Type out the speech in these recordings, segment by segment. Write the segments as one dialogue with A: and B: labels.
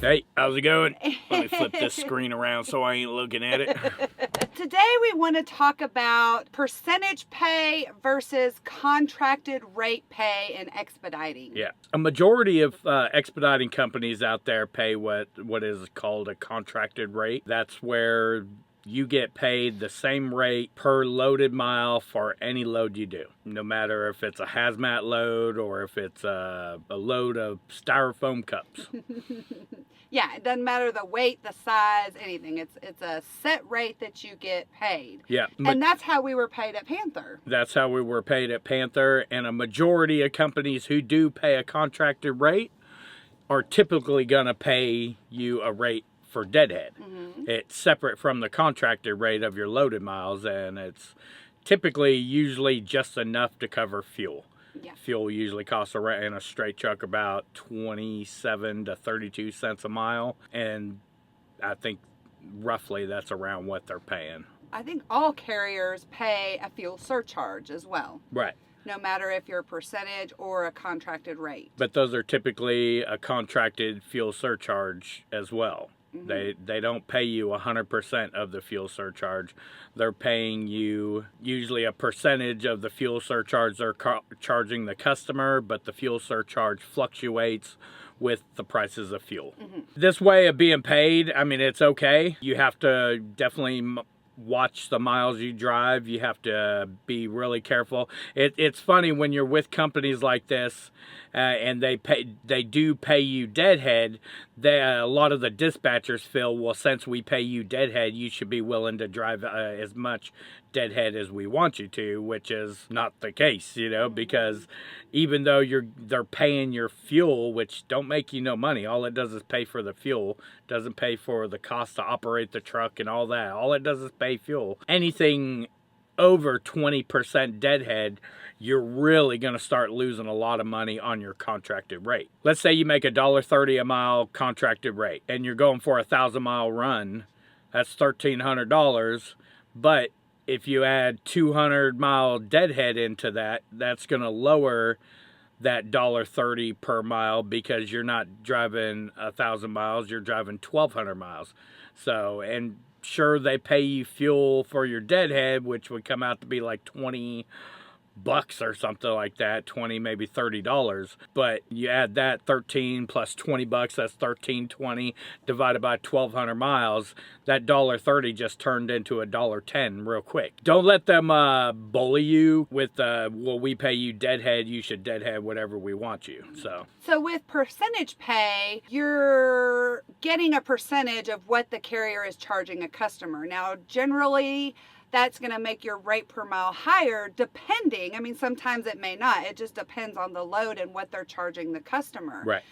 A: Hey, how's it going? Let me flip this screen around so I ain't looking at it.
B: Today we want to talk about percentage pay versus contracted rate pay in expediting.
A: Yeah. A majority of expediting companies out there pay what is called a contracted rate. That's where you get paid the same rate per loaded mile for any load you do. No matter if it's a hazmat load or if it's a load of styrofoam cups.
B: Yeah, it doesn't matter the weight, the size, anything. It's a set rate that you get paid.
A: Yeah.
B: And that's how we were paid at Panther.
A: That's how we were paid at Panther. And a majority of companies who do pay a contracted rate are typically going to pay you a rate for Deadhead. Mm-hmm. It's separate from the contracted rate of your loaded miles, and it's typically usually just enough to cover fuel.
B: Yeah.
A: Fuel usually costs in a straight truck about 27 to 32 cents a mile, and I think roughly that's around what they're paying.
B: I think all carriers pay a fuel surcharge as well.
A: Right.
B: No matter if you're a percentage or a contracted rate.
A: But those are typically a contracted fuel surcharge as well. Mm-hmm. They don't pay you 100% of the fuel surcharge. They're paying you usually a percentage of the fuel surcharge they're charging the customer, but the fuel surcharge fluctuates with the prices of fuel. Mm-hmm. This way of being paid, I mean, it's okay. You have to definitely watch the miles you drive. You have to be really careful. It's funny when you're with companies like this and they do pay you Deadhead. A lot of the dispatchers feel, well, since we pay you Deadhead, you should be willing to drive as much Deadhead as we want you to, which is not the case, because even though they're paying your fuel, which don't make you no money, all it does is pay for the fuel, doesn't pay for the cost to operate the truck and all that. All it does is pay fuel. Anything over 20% Deadhead, you're really going to start losing a lot of money on your contracted rate. Let's say you make $1.30 a mile contracted rate and you're going for a 1,000-mile run. That's $1,300. But if you add 200-mile Deadhead into that, that's going to lower that $1.30 per mile because you're not driving 1,000 miles, you're driving 1,200 miles. So, and sure, they pay you fuel for your Deadhead, which would come out to be like $20 or something like that, 20 maybe $30, but you add that 13 plus $20, that's 13.20 divided by 1,200 miles. That $1.30 just turned into $1.10 real quick. Don't let them bully you with well, we pay you Deadhead, you should Deadhead whatever we want you. So
B: with percentage pay, you're getting a percentage of what the carrier is charging a customer. Now, generally, that's going to make your rate per mile higher depending. I mean, sometimes it may not. It just depends on the load and what they're charging the customer.
A: Right.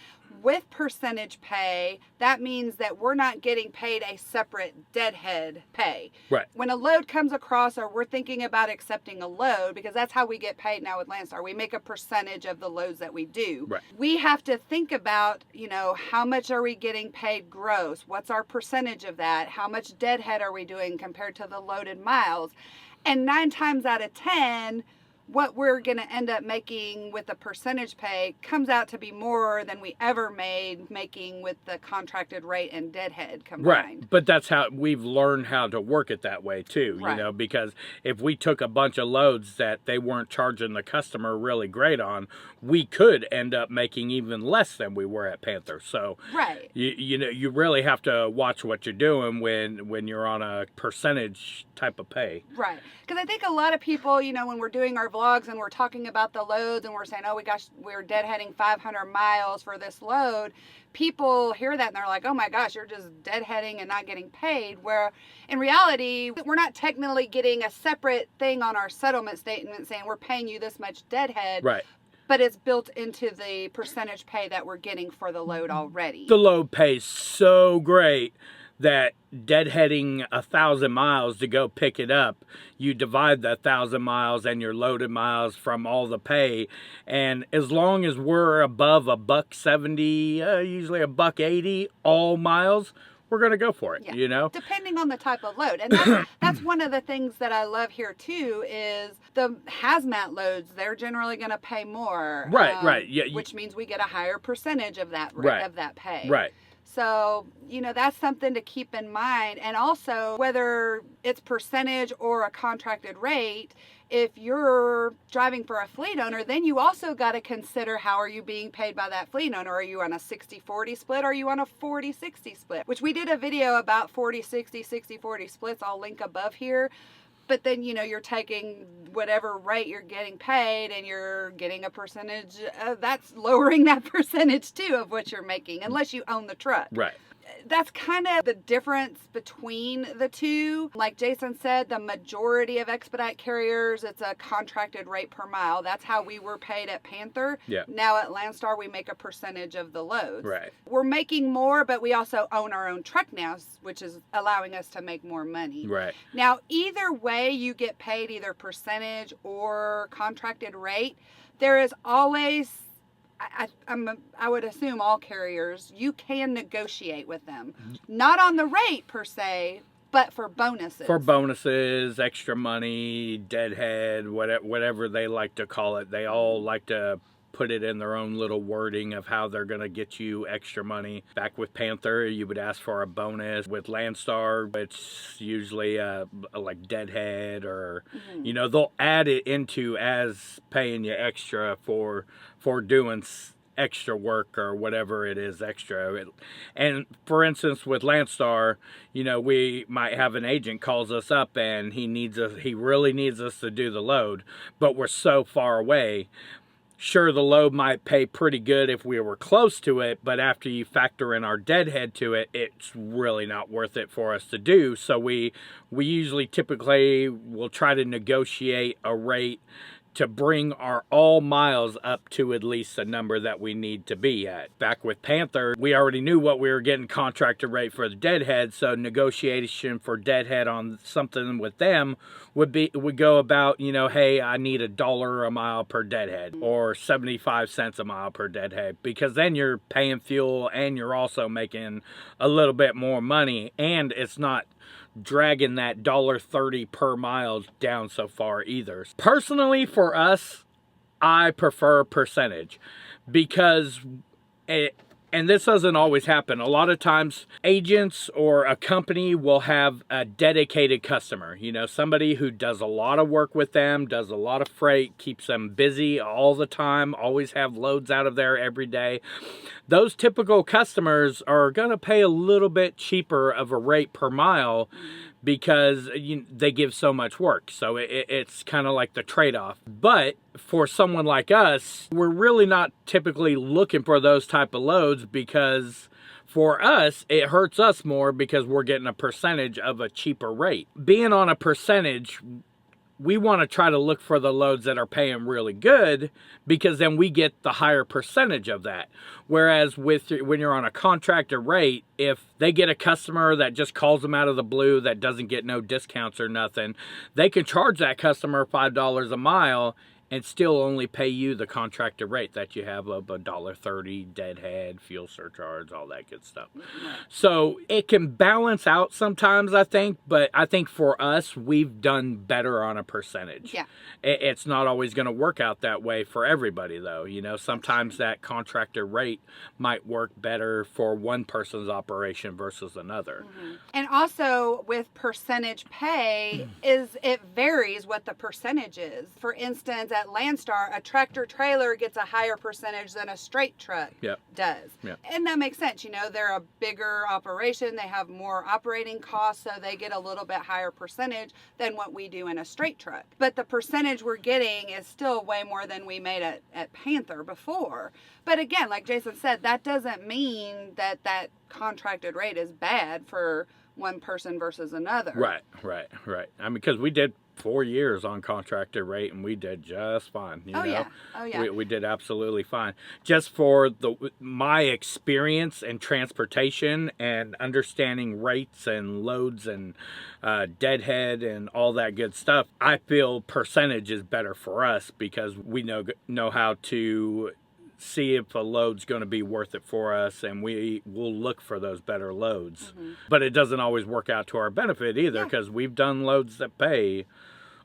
B: With percentage pay, that means that we're not getting paid a separate Deadhead pay.
A: Right.
B: When a load comes across or we're thinking about accepting a load, because that's how we get paid now with Landstar, we make a percentage of the loads that we do.
A: Right.
B: We have to think about, how much are we getting paid gross? What's our percentage of that? How much Deadhead are we doing compared to the loaded miles? And 9 times out of 10, what we're going to end up making with the percentage pay comes out to be more than we ever made making with the contracted rate and Deadhead combined.
A: Right, but that's how we've learned how to work it that way too,
B: right.
A: Because if we took a bunch of loads that they weren't charging the customer really great on, we could end up making even less than we were at Panther. So
B: right.
A: you really have to watch what you're doing when you're on a percentage type of pay.
B: Right, because I think a lot of people, when we're doing our vlogs and we're talking about the loads and we're saying, oh, we're deadheading 500 miles for this load, people hear that and they're like, oh my gosh, you're just deadheading and not getting paid, where in reality, we're not technically getting a separate thing on our settlement statement saying we're paying you this much deadhead.
A: Right.
B: But it's built into the percentage pay that we're getting for the load already.
A: The load pays so great that deadheading 1,000 miles to go pick it up, you divide that 1,000 miles and your loaded miles from all the pay, and as long as we're above $1.70, usually $1.80 all miles, we're going to go for it,
B: Depending on the type of load. And that's one of the things that I love here, too, is the hazmat loads. They're generally going to pay more.
A: Right. Yeah.
B: Which means we get a higher percentage of that
A: right.
B: of that pay.
A: Right.
B: So, that's something to keep in mind. And also, whether it's percentage or a contracted rate, if you're driving for a fleet owner, then you also got to consider how are you being paid by that fleet owner. Are you on a 60-40 split? Or are you on a 40-60 split? Which we did a video about 40-60, 60-40 splits. I'll link above here. But then, you're taking whatever rate you're getting paid and you're getting a percentage. That's lowering that percentage, too, of what you're making, unless you own the truck.
A: Right.
B: That's kind of the difference between the two. Like Jason said, the majority of expedite carriers, it's a contracted rate per mile. That's how we were paid at Panther.
A: Yeah.
B: Now at Landstar, we make a percentage of the loads.
A: Right.
B: We're making more, but we also own our own truck now, which is allowing us to make more money.
A: Right.
B: Now, either way, you get paid either percentage or contracted rate. There is always, I would assume all carriers, you can negotiate with them. Not on the rate per se, but for bonuses.
A: For bonuses, extra money, deadhead, whatever they like to call it. They all like to put it in their own little wording of how they're going to get you extra money. Back with Panther, you would ask for a bonus. With Landstar, it's usually like Deadhead or, they'll add it into as paying you extra for doing extra work or whatever it is extra. And for instance, with Landstar, we might have an agent calls us up and he really needs us to do the load, but we're so far away. Sure, the load might pay pretty good if we were close to it, but after you factor in our deadhead to it, it's really not worth it for us to do. So we usually typically will try to negotiate a rate to bring our all miles up to at least a number that we need to be at. Back with Panther, we already knew what we were getting contracted rate for the deadhead, so negotiation for deadhead on something with them would go about, hey, I need $1 a mile per deadhead or 75 cents a mile per deadhead, because then you're paying fuel and you're also making a little bit more money, and it's not dragging that $1.30 per mile down so far either. Personally, for us, I prefer percentage because and this doesn't always happen. A lot of times agents or a company will have a dedicated customer, somebody who does a lot of work with them, does a lot of freight, keeps them busy all the time, always have loads out of there every day. Those typical customers are going to pay a little bit cheaper of a rate per mile because they give so much work. So it's kind of like the trade-off. But for someone like us, we're really not typically looking for those type of loads, because for us, it hurts us more because we're getting a percentage of a cheaper rate. Being on a percentage, we want to try to look for the loads that are paying really good, because then we get the higher percentage of that. Whereas when you're on a contractor rate, if they get a customer that just calls them out of the blue that doesn't get no discounts or nothing, they can charge that customer $5 a mile and still only pay you the contractor rate that you have of $1.30, deadhead, fuel surcharge, all that good stuff. So it can balance out sometimes, I think, but I think for us, we've done better on a percentage.
B: Yeah.
A: It's not always going to work out that way for everybody, though. Sometimes that contractor rate might work better for one person's operation versus another.
B: And also with percentage pay, it varies what the percentage is. For instance, at Landstar, a tractor trailer gets a higher percentage than a straight truck does. Yep. And that makes sense. They're a bigger operation. They have more operating costs, so they get a little bit higher percentage than what we do in a straight truck. But the percentage we're getting is still way more than we made at Panther before. But again, like Jason said, that doesn't mean that contracted rate is bad for one person versus another.
A: Right. I mean, because we did 4 years on contracted rate and we did just fine.
B: Yeah.
A: We did absolutely fine. Just for my experience in transportation and understanding rates and loads and deadhead and all that good stuff, I feel percentage is better for us because we know how to see if a load's going to be worth it for us, and we will look for those better loads. But it doesn't always work out to our benefit either, because we've done loads that pay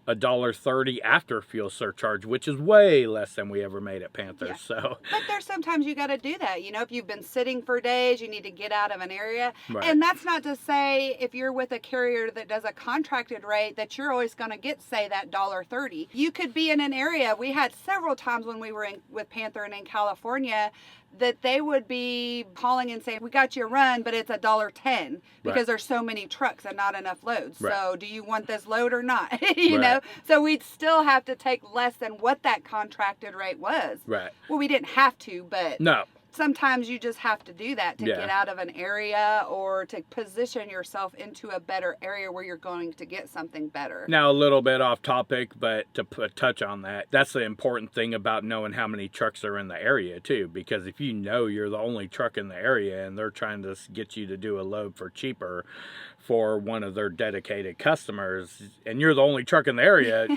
A: $1.30 after fuel surcharge, which is way less than we ever made at Panther.
B: Yeah.
A: So,
B: but there's sometimes you got to do that. You know, if you've been sitting for days, you need to get out of an area.
A: Right.
B: And that's not to say if you're with a carrier that does a contracted rate that you're always going to get, say, that $1.30. You could be in an area. We had several times when we were with Panther and in California that they would be calling and saying, we got you a run, but it's $1.10 because
A: Right.
B: there's so many trucks and not enough loads.
A: Right.
B: So do you want this load or not? you
A: Right.
B: know, so we'd still have to take less than what that contracted rate was.
A: right.
B: Well, we didn't have to, but
A: No.
B: sometimes you just have to do that to
A: Yeah.
B: get out of an area or to position yourself into a better area where you're going to get something better.
A: Now, a little bit off topic, but to touch on that, that's the important thing about knowing how many trucks are in the area, too. Because if you know you're the only truck in the area and they're trying to get you to do a load for cheaper for one of their dedicated customers, and you're the only truck in the area,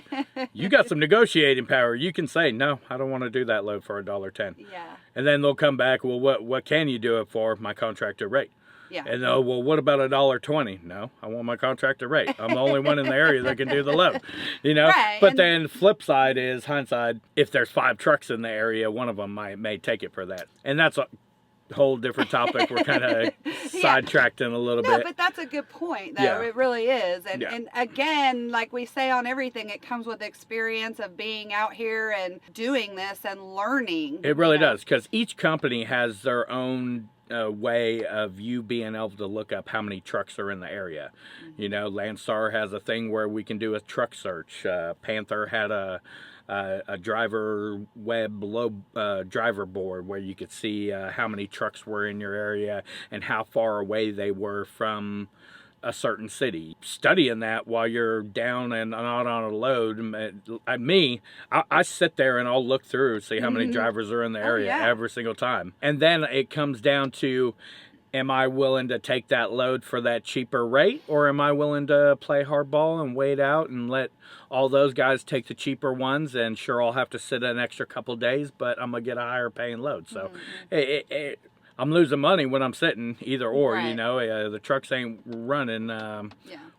A: you got some negotiating power. You can say, no, I don't want to do that load for $1.10.
B: Yeah.
A: And then they'll come back, well, what can you do it for? My contractor rate.
B: Yeah.
A: And well, what about $1.20? No, I want my contractor rate. I'm the only one in the area that can do the load, you know.
B: Right,
A: But
B: and-
A: then flip side is hindsight. If there's 5 trucks in the area, one of them may take it for that, and that's a whole different topic. We're kind of sidetracked in a little
B: No,
A: bit.
B: but that's a good point, though.
A: Yeah.
B: It really is. And,
A: Yeah.
B: and again, like we say on everything, it comes with experience of being out here and doing this and learning.
A: It really
B: you know?
A: does, because each company has their own way of you being able to look up how many trucks are in the area. You know, Landstar has a thing where we can do a truck search. Panther had a driver web driver board where you could see how many trucks were in your area and how far away they were from a certain city. Studying that while you're down and not on a load, I sit there and I'll look through, see how many drivers are in the area
B: yeah.
A: every single time. And then it comes down to, am I willing to take that load for that cheaper rate, or am I willing to play hardball and wait out and let all those guys take the cheaper ones? And sure, I'll have to sit an extra couple days, but I'm gonna get a higher paying load. So I'm losing money when I'm sitting either or.
B: Right.
A: You know, the trucks ain't running.
B: Yeah.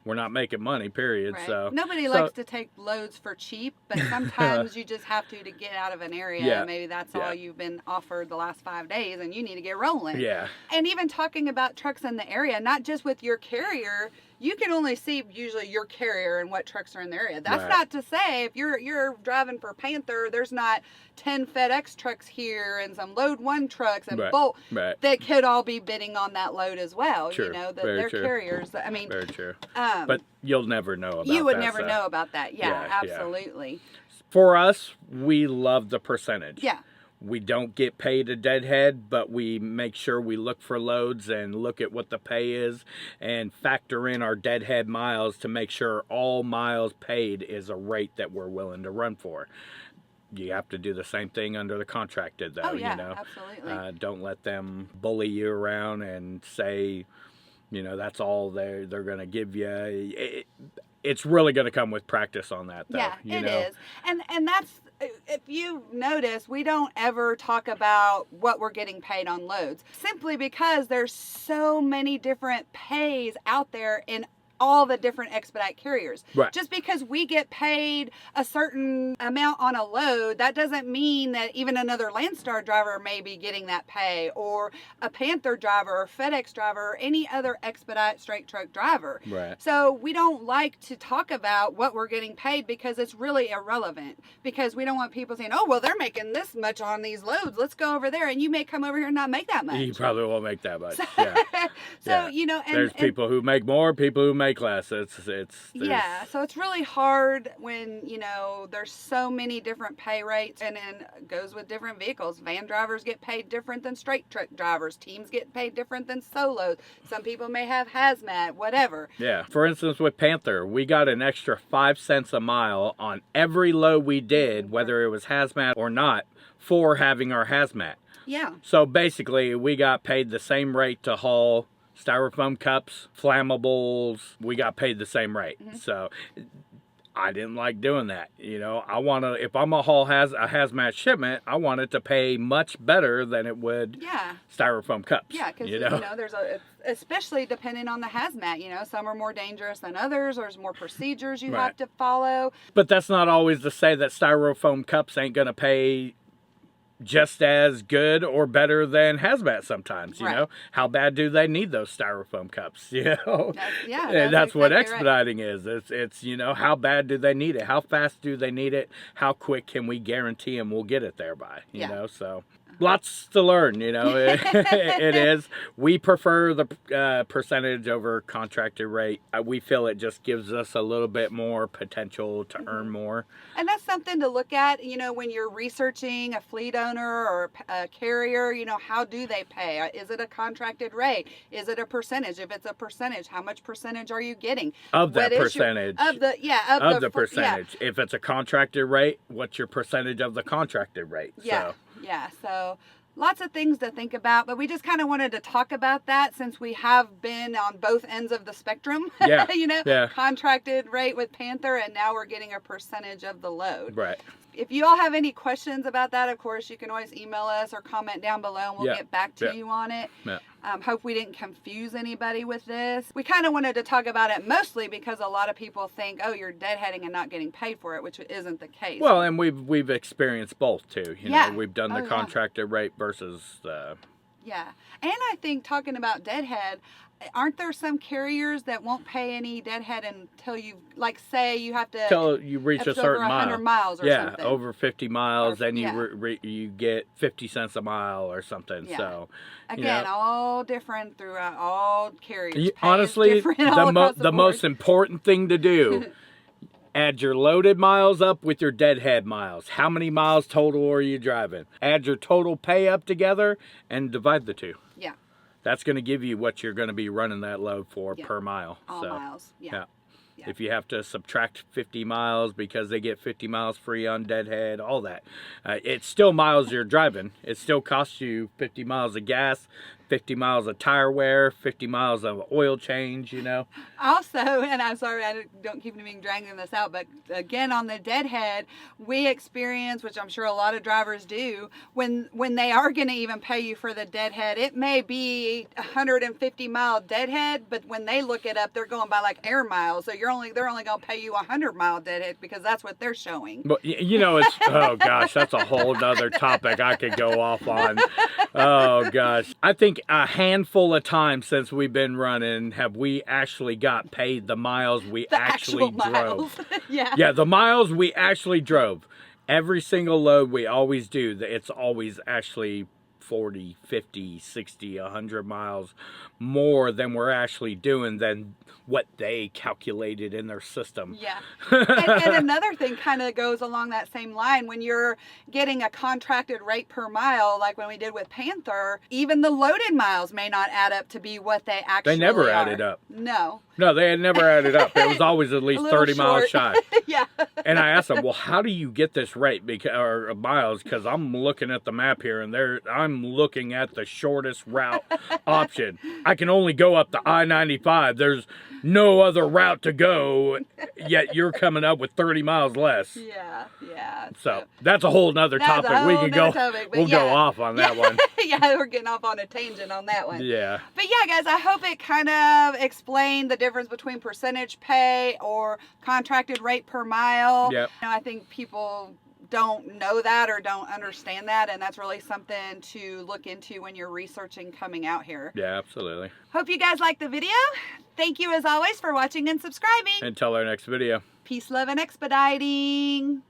A: We're not making money, period.
B: Right.
A: So
B: Nobody likes to take loads for cheap, but sometimes you just have to get out of an area.
A: Yeah.
B: Maybe that's
A: Yeah.
B: all you've been offered the last 5 days and you need to get rolling.
A: Yeah.
B: And even talking about trucks in the area, not just with your carrier, you can only see usually your carrier and what trucks are in the area. That's
A: Right.
B: not to say if you're driving for Panther, there's not 10 FedEx trucks here and some Load 1 trucks and
A: Right.
B: Bolt
A: Right.
B: that could all be bidding on that load as well.
A: True.
B: You know, that
A: Very
B: they're
A: true.
B: carriers. I mean,
A: Very true.
B: but
A: But you'll never know about
B: you would
A: that,
B: never
A: so.
B: know about that. Yeah,
A: Yeah, yeah.
B: absolutely.
A: For us, we love the percentage.
B: Yeah.
A: We don't get paid a deadhead, but we make sure we look for loads and look at what the pay is and factor in our deadhead miles to make sure all miles paid is a rate that we're willing to run for. You have to do the same thing under the contracted, though.
B: Oh, yeah,
A: you know,
B: absolutely.
A: don't let them bully you around and say, you know, that's all they're going to give you. It's really going to come with practice on that, though.
B: Yeah,
A: you
B: it
A: know?
B: is. And that's, if you notice, we don't ever talk about what we're getting paid on loads, simply because there's so many different pays out there in all the different expedite carriers.
A: Right.
B: Just because we get paid a certain amount on a load, that doesn't mean that even another Landstar driver may be getting that pay, or a Panther driver or FedEx driver or any other expedite straight truck driver.
A: Right.
B: So we don't like to talk about what we're getting paid because it's really irrelevant, because we don't want people saying, oh, well, they're making this much on these loads, let's go over there, and you may come over here and not make that much.
A: You probably won't make that much. Yeah.
B: So,
A: Yeah.
B: you know,
A: There's people who make more, people who make less.
B: Yeah, so it's really hard when, you know, there's so many different pay rates, and then it goes with different vehicles. Van drivers get paid different than straight truck drivers. Teams get paid different than solos. Some people may have hazmat, whatever.
A: Yeah. For instance, with Panther, we got an extra 5 cents a mile on every load we did, whether it was hazmat or not, for having our hazmat.
B: Yeah.
A: So basically, we got paid the same rate to haul styrofoam cups, flammables. We got paid the same rate. So I didn't like doing that. You know, I want to, if I'm a hazmat shipment, I want it to pay much better than it would styrofoam cups.
B: Yeah, because, you know, there's especially depending on the hazmat, you know, some are more dangerous than others. There's more procedures you have to follow.
A: But that's not always to say that styrofoam cups ain't going to pay just as good or better than hazmat sometimes, you know. How bad do they need those styrofoam cups, you know? And that's what expediting is. It's, you know, how bad do they need it? How fast do they need it? How quick can we guarantee them we'll get it there by, you know? So lots to learn, you know. It is. We prefer the percentage over contracted rate. We feel it just gives us a little bit more potential to earn more.
B: And that's something to look at, you know, when you're researching a fleet owner or a carrier, you know, how do they pay? Is it a contracted rate? Is it a percentage? If it's a percentage, how much percentage are you getting?
A: Of that percentage.
B: Of the percentage.
A: If it's a contracted rate, what's your percentage of the contracted rate?
B: Yeah, so lots of things to think about, but we just kind of wanted to talk about that since we have been on both ends of the spectrum. You know, contracted rate with Panther, and now we're getting a percentage of the load.
A: Right.
B: If you all have any questions about that, of course, you can always email us or comment down below, and we'll get back to you on it. Hope we didn't confuse anybody with this. We kind of wanted to talk about it mostly because a lot of people think, oh, you're deadheading and not getting paid for it, which isn't the case.
A: Well, and we've experienced both too. You know, we've done the contracted rate versus the. Yeah,
B: and I think talking about Deadhead, aren't there some carriers that won't pay any Deadhead until you, like, say you have to
A: until you reach a certain
B: over 100 miles or something?
A: Over 50 miles, then you get 50 cents a mile or something. So
B: again, all different throughout all carriers.
A: Honestly, the most important thing to do. Add your loaded miles up with your deadhead miles. How many miles total are you driving? Add your total pay up together and divide the two.
B: Yeah.
A: That's going to give you what you're going to be running that load for per mile.
B: All miles. Yeah.
A: If you have to subtract 50 miles because they get 50 miles free on Deadhead, all that. It's still miles you're driving. It still costs you 50 miles of gas, 50 miles of tire wear, 50 miles of oil change, you know.
B: Also, and I'm sorry I don't keep dragging this out, but again on the Deadhead, we experience, which I'm sure a lot of drivers do, when they are going to even pay you for the Deadhead, it may be 150 mile Deadhead, but when they look it up, they're going by like air miles. So they're only going to pay you 100 mile Deadhead because that's what they're showing.
A: But you know, it's, oh gosh, that's a whole nother topic I could go off on. Oh gosh. I think a handful of times since we've been running have we actually got paid the miles we actually drove. Yeah, the miles we actually drove. Every single load we always do, it's always actually 40, 50, 60, 100 miles more than we're actually doing than what they calculated in their system.
B: Yeah. And another thing kind of goes along that same line. When you're getting a contracted rate per mile, like when we did with Panther, even the loaded miles may not add up to be what they actually are.
A: They never added up.
B: No,
A: they had never added up. It was always at least 30 miles shy.
B: Yeah.
A: And I asked them, well, how do you get this rate or miles? Because I'm looking at the map here, and I'm looking at the shortest route option. I can only go up the I-95. There's no other route to go, yet you're coming up with 30 miles less.
B: Yeah.
A: So that's a whole nother topic. We can go. We'll go off on that one.
B: Yeah, we're getting off on a tangent on that one.
A: Yeah.
B: But yeah, guys, I hope it kind of explained the difference between percentage pay or contracted rate per mile.
A: Yep.
B: You know, I think people don't know that or don't understand that, and that's really something to look into when you're researching coming out here.
A: Yeah, absolutely.
B: Hope you guys liked the video. Thank you as always for watching and subscribing.
A: Until our next video.
B: Peace, love, and expediting.